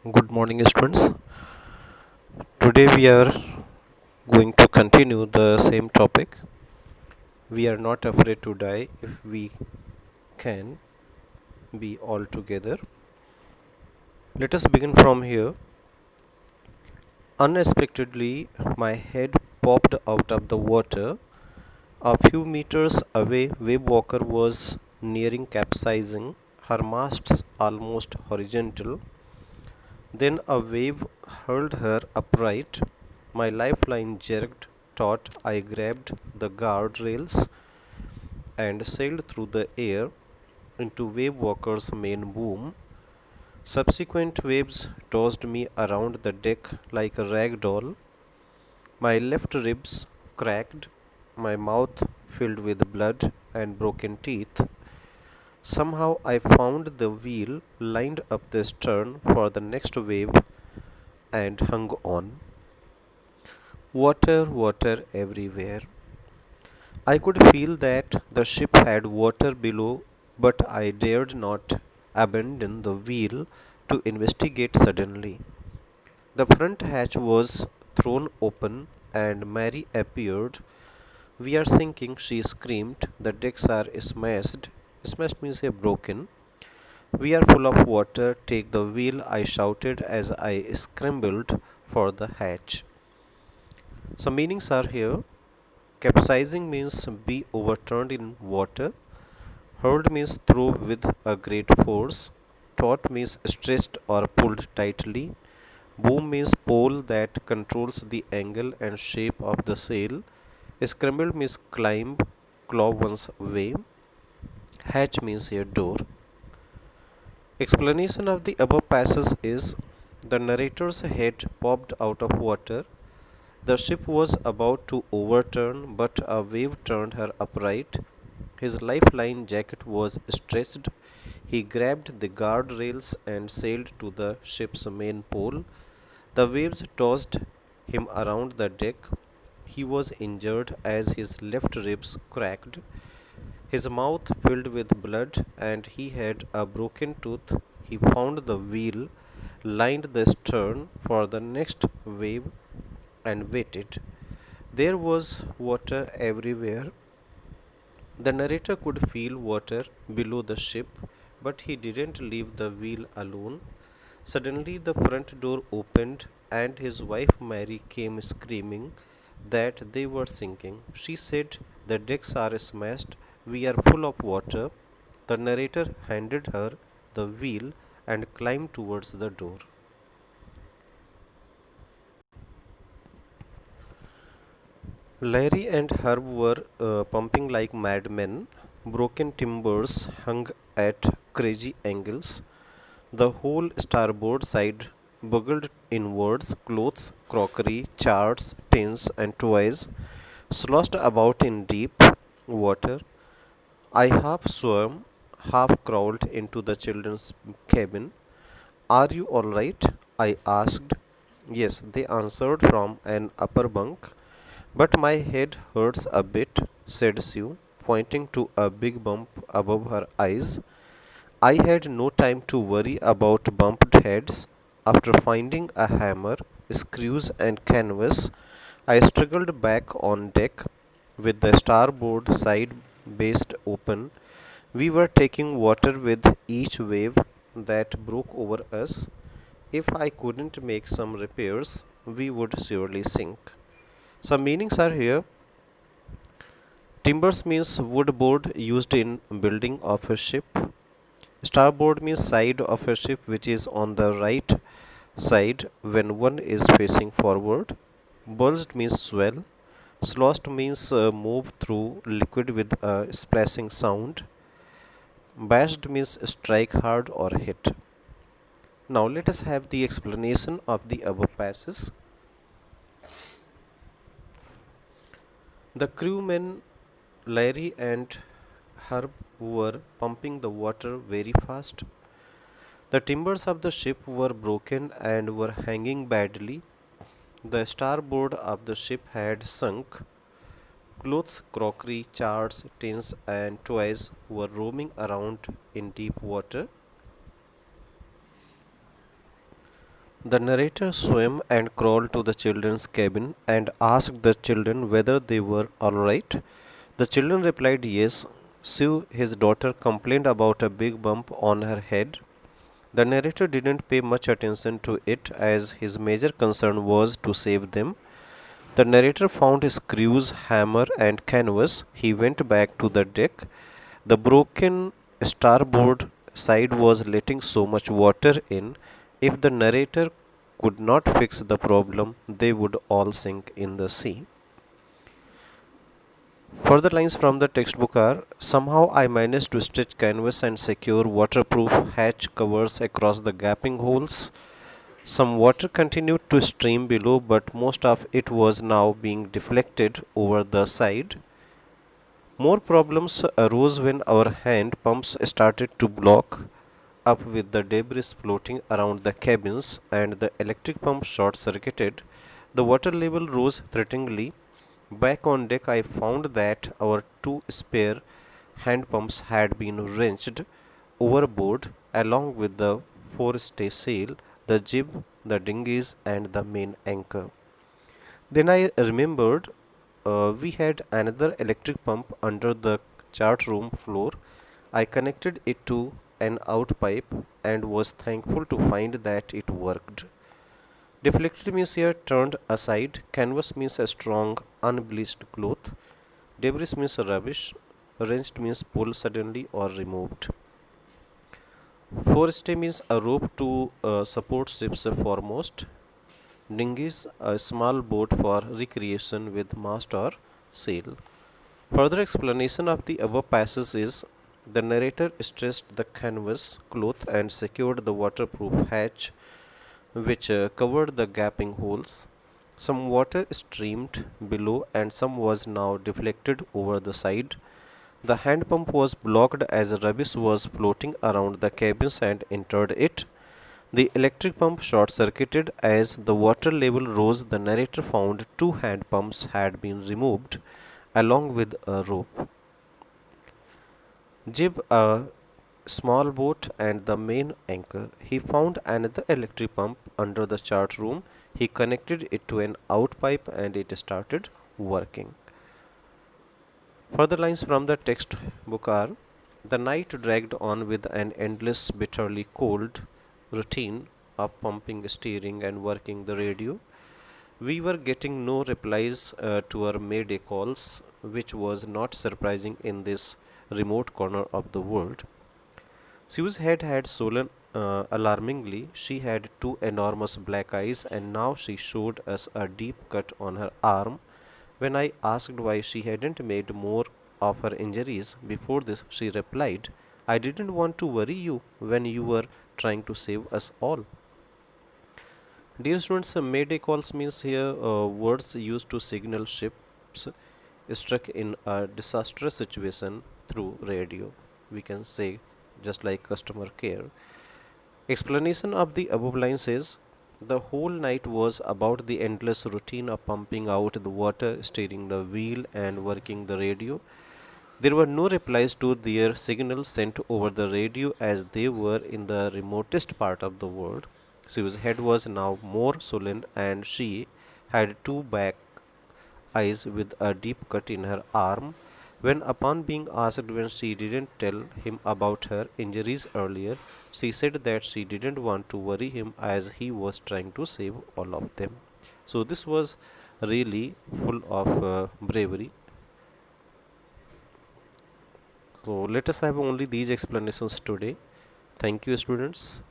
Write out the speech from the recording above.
Good morning, students. Today we are going to continue the same topic. We are not afraid to die if we can be all together. Let us begin from here. Unexpectedly, my head popped out of the water. A few meters away, Wave Walker was nearing capsizing, her masts almost horizontal. Then a wave hurled her upright. My lifeline jerked taut. I grabbed the guardrails and sailed through the air into Wave Walker's main boom. Subsequent waves tossed me around the deck like a rag doll. My left ribs cracked, my mouth filled with blood and broken teeth. Somehow I found the wheel lined up the stern for the next wave and hung on. Water, water everywhere. I could feel that the ship had water below, but I dared not abandon the wheel to investigate suddenly. The front hatch was thrown open and Mary appeared. We are sinking, she screamed. The decks are smashed. Smashed means a broken. We are full of water. Take the wheel, I shouted as I scrambled for the hatch. Some meanings are here. Capsizing means be overturned in water. Hurled means throw with a great force. Taut means stretched or pulled tightly. Boom means pole that controls the angle and shape of the sail. Scrambled means climb, claw one's way. Hatch means a door. Explanation of the above passage is the narrator's head popped out of water. The ship was about to overturn, but a wave turned her upright. His lifeline jacket was stretched. He grabbed the guardrails and sailed to the ship's main pole. The waves tossed him around the deck. He was injured as his left ribs cracked. His mouth filled with blood, and he had a broken tooth. He found the wheel, lined the stern for the next wave, and waited. There was water everywhere. The narrator could feel water below the ship, but he didn't leave the wheel alone. Suddenly, the front door opened, and his wife Mary came screaming that they were sinking. She said, "The decks are smashed, we are full of water." The narrator handed her the wheel and climbed towards the door. Larry and Herb were pumping like madmen. Broken timbers hung at crazy angles. The whole starboard side buggled inwards. Clothes, crockery, charts, tins, and toys sloshed about in deep water. I half swam, half crawled into the children's cabin. "Are you all right?" I asked. "Yes," they answered from an upper bunk. "But my head hurts a bit," said Sue, pointing to a big bump above her eyes. I had no time to worry about bumped heads. After finding a hammer, screws, and canvas, I struggled back on deck with the starboard side based open. We were taking water with each wave that broke over us. If I couldn't make some repairs, we would surely sink. Some meanings are here. Timbers means wood board used in building of a ship. Starboard means side of a ship which is on the right side when one is facing forward. Bulged means swell. Sloshed means move through liquid with a splashing sound. Bashed means strike hard or hit. Now let us have the explanation of the above passages. The crewmen Larry and Herb were pumping the water very fast. The timbers of the ship were broken and were hanging badly. The starboard of the ship had sunk. Clothes, crockery, charts, tins, and toys were roaming around in deep water. The narrator swam and crawled to the children's cabin and asked the children whether they were all right. The children replied yes. Sue, his daughter, complained about a big bump on her head. The narrator didn't pay much attention to it as his major concern was to save them. The narrator found his screws, hammer, and canvas. He went back to the deck. The broken starboard side was letting so much water in. If the narrator could not fix the problem, they would all sink in the sea. Further lines from the textbook are: somehow I managed to stitch canvas and secure waterproof hatch covers across the gaping holes. Some water continued to stream below, but most of it was now being deflected over the side. More problems arose when our hand pumps started to block up with the debris floating around the cabins and the electric pump short circuited. The water level rose threateningly. Back on deck, I found that our two spare hand pumps had been wrenched overboard along with the forestaysail, the jib, the dinghies, and the main anchor. Then I remembered we had another electric pump under the chart room floor. I connected it to an out pipe and was thankful to find that it worked. Deflected means here turned aside, canvas means a strong, unbleached cloth, debris means rubbish, wrenched means pulled suddenly or removed. Forestay means a rope to support ships foremost. Dinghies, a small boat for recreation with mast or sail. Further explanation of the above passage is: the narrator stressed the canvas cloth and secured the waterproof hatch which covered the gaping holes. Some water streamed below and some was now deflected over the side. The hand pump was blocked as rubbish was floating around the cabins and entered it. The electric pump short circuited as the water level rose. The narrator found two hand pumps had been removed along with a rope. Jib, a small boat, and the main anchor. He found another electric pump under the chart room. He connected it to an out pipe and it started working. Further lines from the textbook are: the night dragged on with an endless, bitterly cold routine of pumping, steering, and working the radio. We were getting no replies to our Mayday calls, which was not surprising in this remote corner of the world. Sue's head had swollen alarmingly. She had two enormous black eyes, and now she showed us a deep cut on her arm. When I asked why she hadn't made more of her injuries before this, she replied, I didn't want to worry you when you were trying to save us all. Dear students, Mayday calls means here words used to signal ships struck in a disastrous situation through radio. We can say just like customer care. Explanation of the above line says: the whole night was about the endless routine of pumping out the water, steering the wheel, and working the radio. There were no replies to their signals sent over the radio as they were in the remotest part of the world. Sue's head was now more swollen and she had two back eyes with a deep cut in her arm. When, upon being asked when she didn't tell him about her injuries earlier, she said that she didn't want to worry him as he was trying to save all of them. So, this was really full of bravery. So, let us have only these explanations today. Thank you, students.